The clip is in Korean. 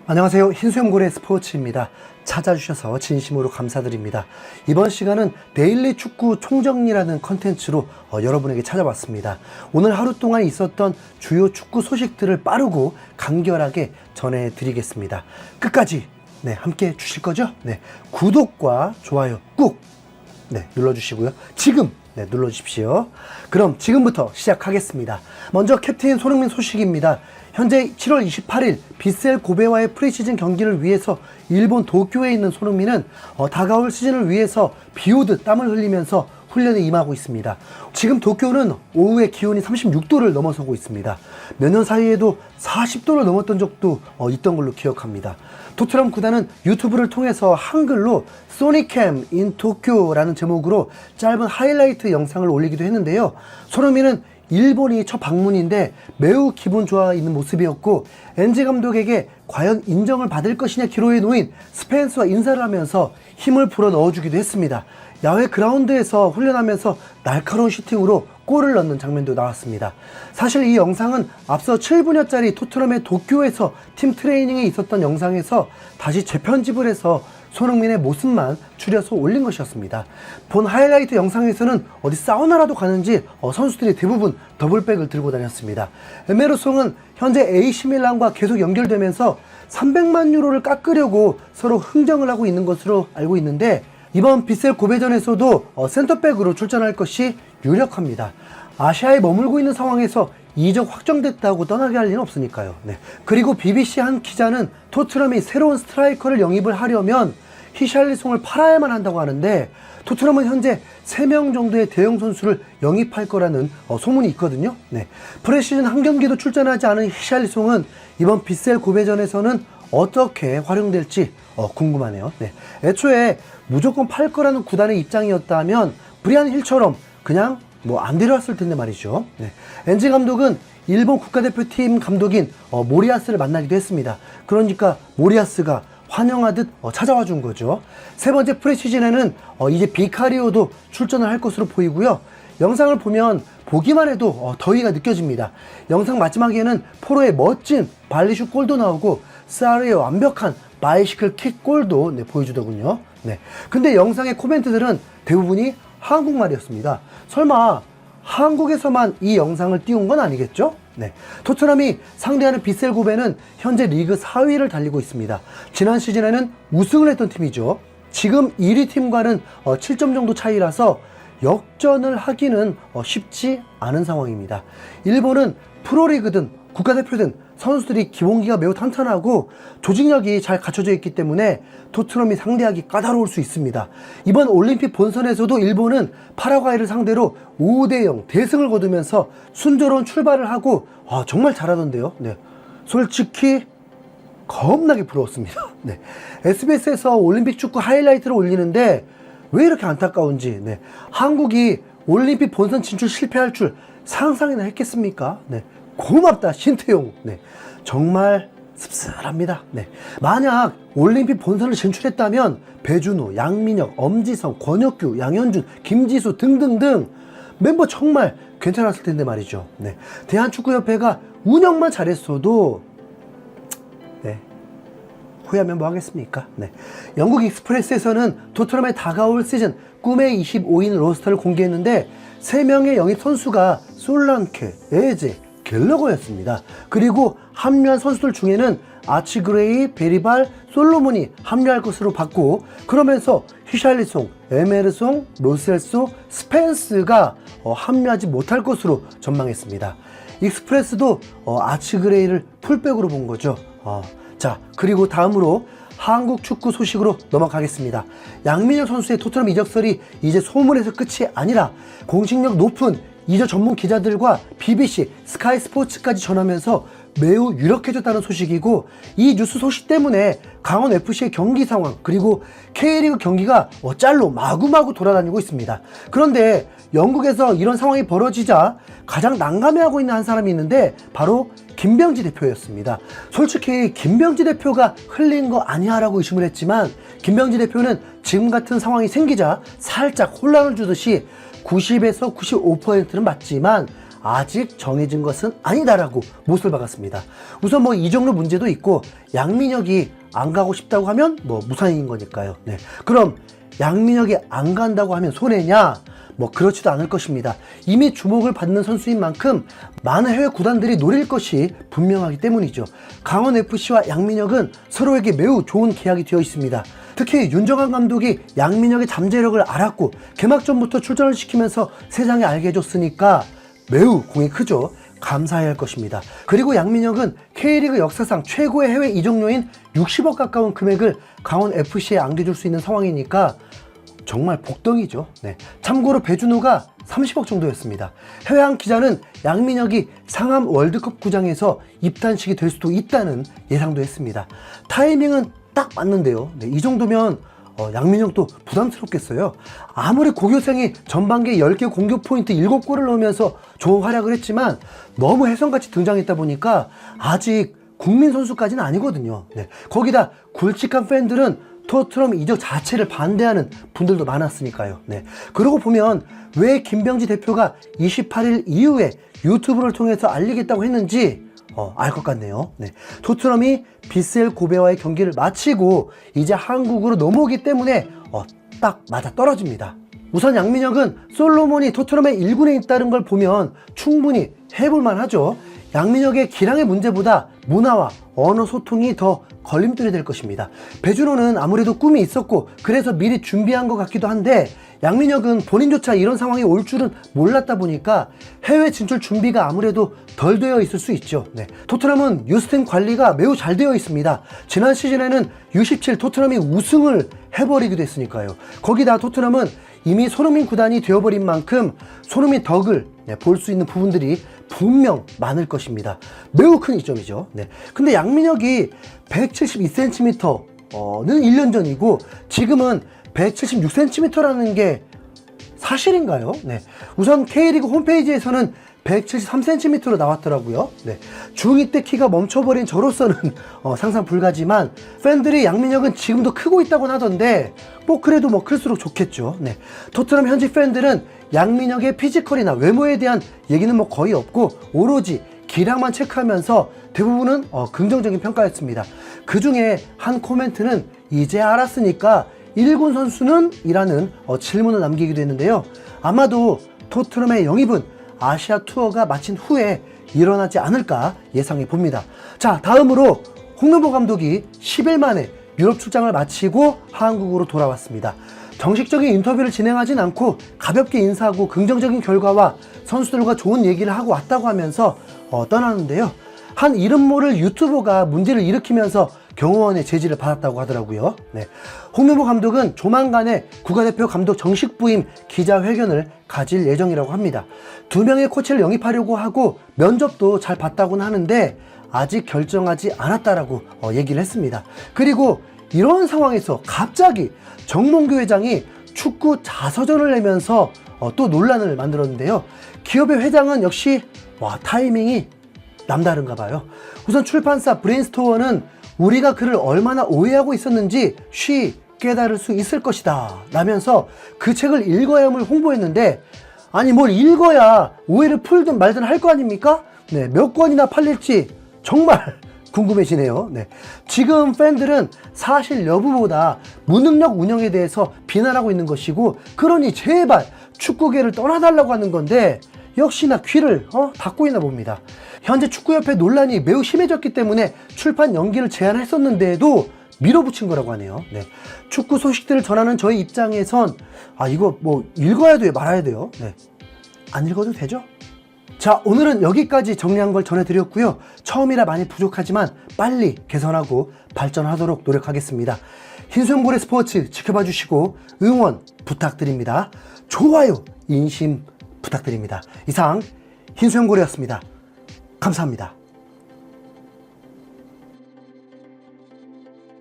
안녕하세요. 흰수염고래 스포츠입니다. 찾아주셔서 진심으로 감사드립니다. 이번 시간은 데일리 축구 총정리라는 컨텐츠로 여러분에게 찾아왔습니다. 오늘 하루 동안 있었던 주요 축구 소식들을 빠르고 간결하게 전해드리겠습니다. 끝까지 함께 해주실 거죠? 구독과 좋아요 꾹 눌러주시고요. 지금 눌러주십시오. 그럼 지금부터 시작하겠습니다. 먼저 캡틴 손흥민 소식입니다. 현재 7월 28일 빗셀 고베와의 프리시즌 경기를 위해서 일본 도쿄에 있는 손흥민은 다가올 시즌을 위해서 비오듯 땀을 흘리면서 훈련에 임하고 있습니다. 지금 도쿄는 오후에 기온이 36도를 넘어서고 있습니다. 몇 년 사이에도 40도를 넘었던 적도 있던 걸로 기억합니다. 토트넘 구단은 유튜브를 통해서 한글로 소니캠 인 도쿄라는 제목으로 짧은 하이라이트 영상을 올리기도 했는데요. 손흥민은 일본이 첫 방문인데 매우 기분 좋아 있는 모습이었고, 엔지 감독에게 과연 인정을 받을 것이냐 기로에 놓인 스펜스와 인사를 하면서 힘을 불어 넣어주기도 했습니다. 야외 그라운드에서 훈련하면서 날카로운 슈팅으로 골을 넣는 장면도 나왔습니다. 사실 이 영상은 앞서 7분여짜리 토트넘의 도쿄에서 팀 트레이닝에 있었던 영상에서 다시 재편집을 해서 손흥민의 모습만 추려서 올린 것이었습니다. 본 하이라이트 영상에서는 어디 사우나라도 가는지 선수들이 대부분 더블백을 들고 다녔습니다. 에메르송은 현재 AC밀란과 계속 연결되면서 300만 유로를 깎으려고 서로 흥정을 하고 있는 것으로 알고 있는데, 이번 빗셀 고베전에서도 센터백으로 출전할 것이 유력합니다. 아시아에 머물고 있는 상황에서 이적 확정됐다고 떠나게 할 리는 없으니까요. 그리고 BBC 한 기자는 토트넘이 새로운 스트라이커를 영입을 하려면 히샬리송을 팔아야만 한다고 하는데, 토트넘은 현재 3명 정도의 대형 선수를 영입할 거라는 소문이 있거든요. 프레시즌 한 경기도 출전하지 않은 히샬리송은 이번 빗셀 고베전에서는 어떻게 활용될지 궁금하네요. 애초에 무조건 팔 거라는 구단의 입장이었다면 브리안 힐처럼 그냥 안 데려왔을 텐데 말이죠. 엔지 감독은 일본 국가대표팀 감독인 모리아스를 만나기도 했습니다. 그러니까 모리아스가 환영하듯 찾아와 준 거죠. 세 번째 프리시즌에는 이제 비카리오도 출전을 할 것으로 보이고요. 영상을 보면 보기만 해도 더위가 느껴집니다. 영상 마지막에는 포로의 멋진 발리슛 골도 나오고 사르의 완벽한 바이시클 킥 골도 보여주더군요. 근데 영상의 코멘트들은 대부분이 한국말이었습니다. 설마 한국에서만 이 영상을 띄운 건 아니겠죠? 토트넘이 상대하는 빗셀 고베는 현재 리그 4위를 달리고 있습니다. 지난 시즌에는 우승을 했던 팀이죠. 지금 1위 팀과는 7점 정도 차이라서 역전을 하기는 쉽지 않은 상황입니다. 일본은 프로리그든 국가대표든 선수들이 기본기가 매우 탄탄하고 조직력이 잘 갖춰져 있기 때문에 토트넘이 상대하기 까다로울 수 있습니다. 이번 올림픽 본선에서도 일본은 파라과이를 상대로 5대0 대승을 거두면서 순조로운 출발을 하고 정말 잘하던데요. 솔직히 겁나게 부러웠습니다. SBS에서 올림픽 축구 하이라이트를 올리는데 왜 이렇게 안타까운지, 한국이 올림픽 본선 진출 실패할 줄 상상이나 했겠습니까? 고맙다 신태용. 정말 씁쓸합니다. 만약 올림픽 본선을 진출했다면 배준호, 양민혁, 엄지성, 권혁규, 양현준, 김지수 등등등 멤버 정말 괜찮았을 텐데 말이죠. 대한축구협회가 운영만 잘했어도 후회하면 뭐 하겠습니까? 영국 익스프레스에서는 토트넘의 다가올 시즌 꿈의 25인 로스터를 공개했는데 3명의 영입 선수가 솔란케, 에제, 갤러거였습니다. 그리고 합류한 선수들 중에는 아치그레이, 베리발, 솔로몬이 합류할 것으로 봤고, 그러면서 히샬리송, 에메르송, 로셀소, 스펜스가 합류하지 못할 것으로 전망했습니다. 익스프레스도 아치그레이를 풀백으로 본 거죠. 자, 그리고 다음으로 한국 축구 소식으로 넘어가겠습니다. 양민혁 선수의 토트넘 이적설이 이제 소문에서 끝이 아니라 공식력 높은 이적 전문 기자들과 BBC, 스카이 스포츠까지 전하면서 매우 유력해졌다는 소식이고, 이 뉴스 소식 때문에 강원FC의 경기 상황 그리고 K리그 경기가 짤로 마구마구 돌아다니고 있습니다. 그런데 영국에서 이런 상황이 벌어지자 가장 난감해하고 있는 한 사람이 있는데 바로 김병지 대표였습니다. 솔직히 김병지 대표가 흘린 거 아니야 라고 의심을 했지만, 김병지 대표는 지금 같은 상황이 생기자 살짝 혼란을 주듯이 90에서 95%는 맞지만 아직 정해진 것은 아니다라고 못을 박았습니다. 우선 뭐 이정도 문제도 있고 양민혁이 안 가고 싶다고 하면 뭐 무산인 거니까요. 네. 그럼 양민혁이 안 간다고 하면 손해냐? 뭐 그렇지도 않을 것입니다. 이미 주목을 받는 선수인 만큼 많은 해외 구단들이 노릴 것이 분명하기 때문이죠. 강원FC와 양민혁은 서로에게 매우 좋은 계약이 되어 있습니다. 특히 윤정환 감독이 양민혁의 잠재력을 알았고 개막전부터 출전을 시키면서 세상에 알게 해줬으니까 매우 공이 크죠. 감사해야 할 것입니다. 그리고 양민혁은 K리그 역사상 최고의 해외 이적료인 60억 가까운 금액을 강원FC에 안겨줄 수 있는 상황이니까 정말 복덩이죠. 네. 참고로 배준호가 30억 정도였습니다. 해외한 기자는 양민혁이 상암 월드컵 구장에서 입단식이 될 수도 있다는 예상도 했습니다. 타이밍은 딱 맞는데요. 네, 이 정도면 양민혁도 부담스럽겠어요. 아무리 고교생이 전반기에 10개 공격 포인트 7골을 넣으면서 좋은 활약을 했지만 너무 혜성같이 등장했다 보니까 아직 국민 선수까지는 아니거든요. 네. 거기다 굵직한 팬들은 토트넘 이적 자체를 반대하는 분들도 많았으니까요. 네. 그러고 보면 왜 김병지 대표가 28일 이후에 유튜브를 통해서 알리겠다고 했는지 알 것 같네요. 네. 토트넘이 비셀 고베와의 경기를 마치고 이제 한국으로 넘어오기 때문에 딱 맞아 떨어집니다. 우선 양민혁은 솔로몬이 토트넘의 1군에 있다는 걸 보면 충분히 해볼만 하죠. 양민혁의 기량의 문제보다 문화와 언어 소통이 더 걸림돌이 될 것입니다. 배준호는 아무래도 꿈이 있었고 그래서 미리 준비한 것 같기도 한데 양민혁은 본인조차 이런 상황이 올 줄은 몰랐다 보니까 해외 진출 준비가 아무래도 덜 되어 있을 수 있죠. 네. 토트넘은 유스팀 관리가 매우 잘 되어 있습니다. 지난 시즌에는 U17 토트넘이 우승을 해버리기도 했으니까요. 거기다 토트넘은 이미 손흥민 구단이 되어버린 만큼 손흥민 덕을 볼 수 있는 부분들이 분명 많을 것입니다. 매우 큰 이점이죠. 네. 근데 양민혁이 172cm는 1년 전이고 지금은 176cm라는 게 사실인가요? 네. 우선 K리그 홈페이지에서는 173cm로 나왔더라고요. 네. 중2 때 키가 멈춰버린 저로서는 상상 불가지만 팬들이 양민혁은 지금도 크고 있다고 하던데 뭐 그래도 뭐 클수록 좋겠죠. 네. 토트넘 현지 팬들은 양민혁의 피지컬이나 외모에 대한 얘기는 뭐 거의 없고 오로지 기량만 체크하면서 대부분은 긍정적인 평가였습니다. 그 중에 한 코멘트는 이제 알았으니까 1군 선수는? 이라는 질문을 남기기도 했는데요. 아마도 토트넘의 영입은 아시아 투어가 마친 후에 일어나지 않을까 예상해 봅니다. 자, 다음으로 홍명보 감독이 10일 만에 유럽 출장을 마치고 한국으로 돌아왔습니다. 정식적인 인터뷰를 진행하진 않고 가볍게 인사하고 긍정적인 결과와 선수들과 좋은 얘기를 하고 왔다고 하면서 떠나는데요. 한 이름 모를 유튜버가 문제를 일으키면서 경호원의 제지를 받았다고 하더라고요. 네. 홍명보 감독은 조만간에 국가대표 감독 정식 부임 기자회견을 가질 예정이라고 합니다. 2명의 코치를 영입하려고 하고 면접도 잘 봤다고는 하는데 아직 결정하지 않았다라고 얘기를 했습니다. 그리고 이런 상황에서 갑자기 정몽규 회장이 축구 자서전을 내면서 또 논란을 만들었는데요. 기업의 회장은 역시 타이밍이 남다른가 봐요. 우선 출판사 브레인스토어는 우리가 그를 얼마나 오해하고 있었는지 쉬 깨달을 수 있을 것이다 라면서 그 책을 읽어야함을 홍보했는데 아니 뭘 읽어야 오해를 풀든 말든 할 거 아닙니까? 네, 몇 권이나 팔릴지 정말 궁금해지네요. 네. 지금 팬들은 사실 여부보다 무능력 운영에 대해서 비난하고 있는 것이고 그러니 제발 축구계를 떠나달라고 하는 건데 역시나 귀를 닫고 있나 봅니다. 현재 축구협회 논란이 매우 심해졌기 때문에 출판 연기를 제안했었는데도 밀어붙인 거라고 하네요. 네. 축구 소식들을 전하는 저희 입장에선 이거 뭐 읽어야 돼요? 말아야 돼요? 네. 안 읽어도 되죠? 자, 오늘은 여기까지 정리한 걸 전해드렸고요. 처음이라 많이 부족하지만 빨리 개선하고 발전하도록 노력하겠습니다. 흰수염고래 스포츠 지켜봐 주시고 응원 부탁드립니다. 좋아요, 인심 부탁드립니다. 이상 흰수염고래였습니다. 감사합니다.